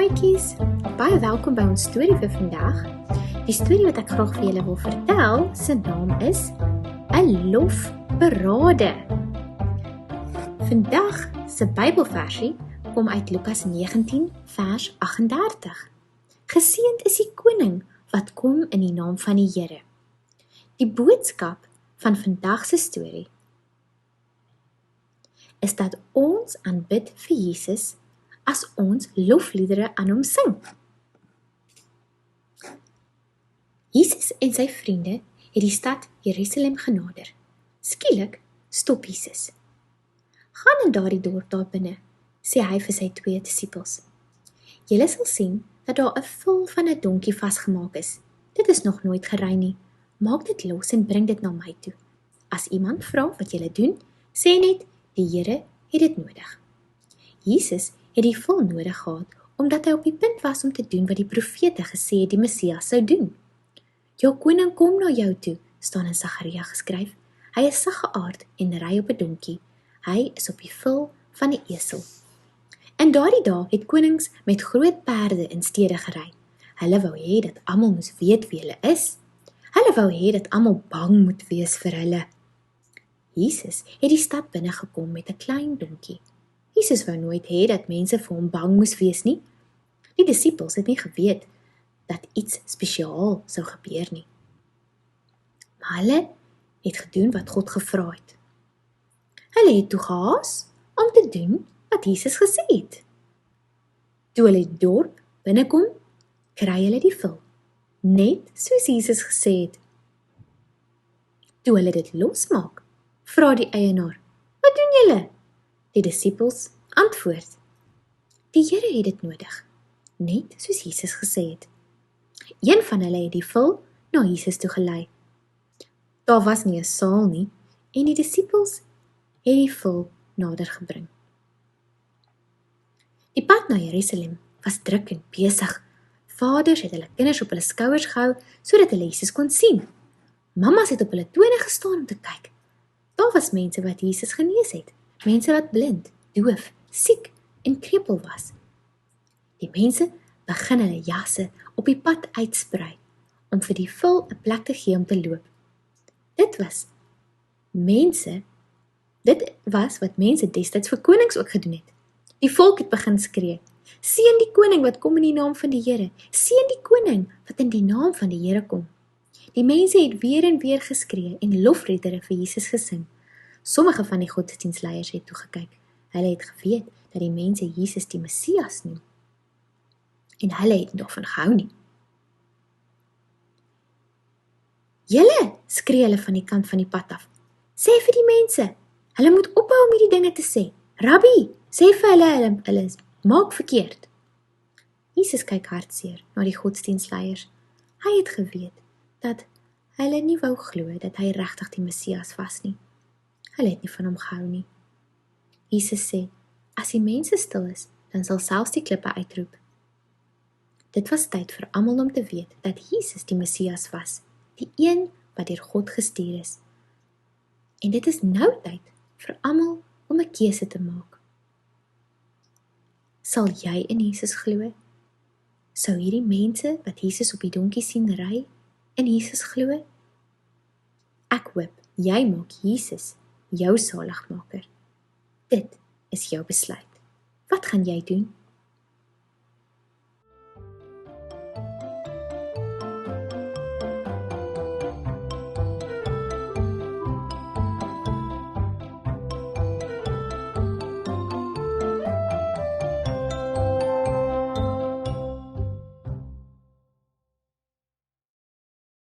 maatjies, baie welkom by ons storie vir vandag. Die storie wat ek graag vir julle wil vertel, se naam is 'n lofberade. Vandag se Bybelversie kom uit Lukas 19 vers 38. Geseënd is die koning wat kom in die naam van die Here. Die boodskap van vandag se storie is dat ons aanbid vir Jesus as ons lofliedere aan hom sing. Jesus en sy vriende het die stad Jerusalem genader. Skielik stop Jesus. Gaan in daardie dorp daar binne, sê hy vir sy 2 disippels. Julle sal sien dat daar 'n vel van 'n donkie vasgemaak is. Dit is nog nooit gery nie. Maak dit los en bring dit na my toe. As iemand vra wat julle doen, sê net, die Here het dit nodig. Jesus het die vel nodig gehad, omdat hy op die punt was om te doen wat die profete gesê het die Messias sou doen. Jou koning kom na jou toe, staan in Sagaria geskryf. Hy is saggeaard en ry op 'n donkie. Hy is op die vel van 'n esel. In daardie dae het konings met groot perde in stede gery. Hulle wou hê dat almal moes weet wie hulle is. Hulle wou hê dat almal bang moet wees vir hulle. Jesus het die stad binne gekom met 'n klein donkie. Jesus wou nooit hê dat mense vir hom bang moes wees nie. Die disippels het nie geweet dat iets spesiaal sou gebeur nie. Maar hulle het gedoen wat God gevra het. Hulle het toe gehaas om te doen wat Jesus gesê het. Toe hulle die dorp binnekom, kry hulle die vel, net soos Jesus gesê het. Toe hulle dit losmaak, vra die eienaar, wat doen julle? Die disippels antwoord, die Here het dit nodig, net soos Jesus gesê het. Een van hulle het die vel na Jesus toe gelei. Daar was nie 'n saal nie, en die disippels het die vel nader gebring. Die pad na Jerusalem was druk en besig. Vaders het hulle kinders op hulle skouers gehou, sodat hulle Jesus kon sien. Mammas het op hulle tone gestaan om te kyk. Daar was mense wat Jesus genees het, mense wat blind, doof, siek en krepeel was. Die mense begin hulle jasse op die pad uitsprei, om vir die vel 'n plek te gee om te loop. Dit was wat mense destyds vir konings ook gedoen het. Die volk het begin skree, seën die koning wat kom in die naam van die Here, seën die koning wat in die naam van die Here kom. Die mense het weer en weer geskree en lofliedere vir Jesus gesing. Sommige van die godsdienstleiers het toegekyk. Hulle het geweet dat die mense Jesus die Messias noem. En hulle het nie daarvan gehou nie. Julle, skree hulle van die kant van die pad af. Sê vir die mense, hulle moet ophou om hierdie dinge te sê. Rabbi, sê vir hulle maak verkeerd. Jesus kyk hartseer na die godsdienstleiers. Hy het geweet dat hulle nie wou glo dat hy regtig die Messias was nie. Hulle het nie van hom gehou nie. Jesus sê, as die mense stil is, dan sal selfs die klippe uitroep. Dit was tyd vir almal om te weet dat Jesus die Messias was, die een wat deur God gestuur is. En dit is nou tyd vir almal om 'n keuse te maak. Sal jy in Jesus glo? Sou hierdie mense wat Jesus op die donkie sien ry, in Jesus glo? Ek hoop jy maak Jesus jou saligmaker. Dit is jou besluit. Wat gaan jy doen?